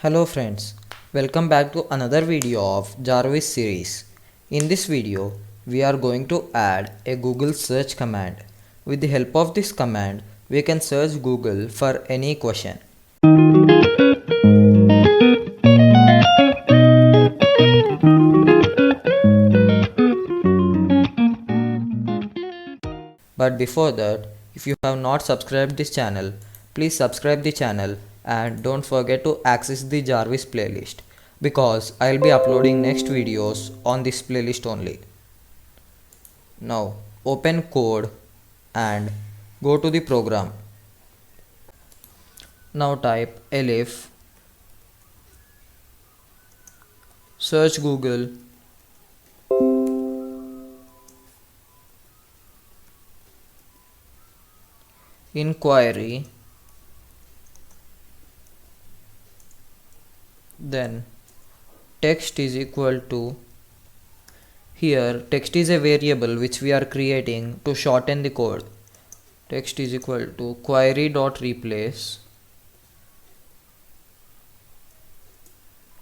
Hello friends, welcome back to another video of Jarvis series. In this video, we are going to add a Google search command. With the help of this command, we can search Google for any question. But before that, if you have not subscribed this channel, please subscribe the channel and don't forget to access the Jarvis playlist because I'll be uploading next videos on this playlist only. Now open code and go to the program. Now type elif search Google inquiry, then text is equal to, here text is a variable which we are creating to shorten the code. Text is equal to query.replace.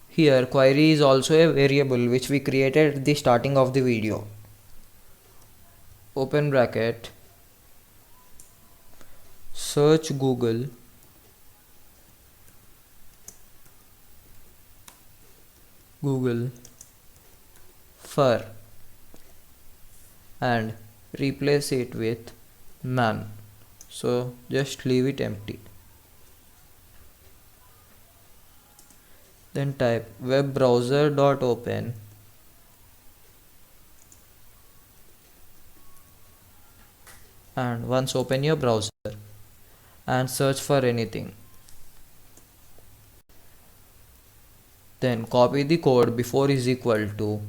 Here query is also a variable which we created at the starting of the video. Open bracket, search Google for and replace it with none. So just leave it empty. Then type web browser.open and once open your browser and search for anything. Then copy the code before is equal to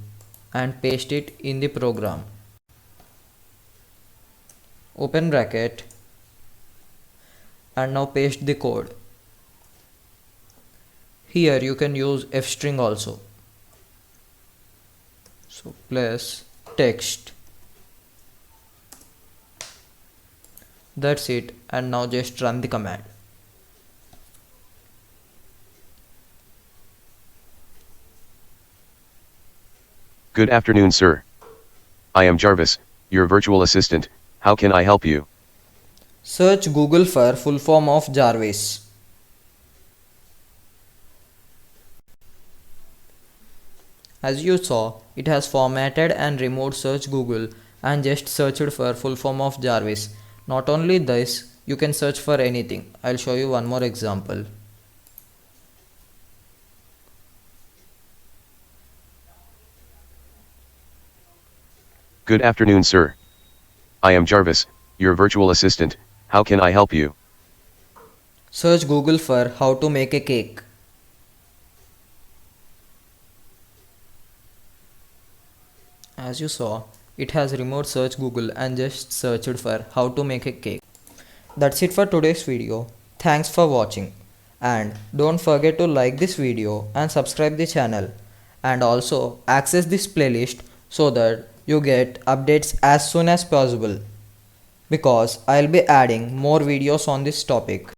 and paste it in the program. Open bracket and now paste the code. Here you can use f-string also. So plus text. That's it, and now just run the command. Good afternoon, sir. I am Jarvis, your virtual assistant. How can I help you? Search Google for full form of Jarvis. As you saw, it has formatted and removed search Google and just searched for full form of Jarvis. Not only this, you can search for anything. I'll show you one more example. Good afternoon, sir. I am Jarvis, your virtual assistant. How can I help you? Search Google for how to make a cake. As you saw, it has removed search Google and just searched for how to make a cake. That's it for today's video. Thanks for watching. And don't forget to like this video and subscribe the channel. And also access this playlist so that you get updates as soon as possible. Because I'll be adding more videos on this topic.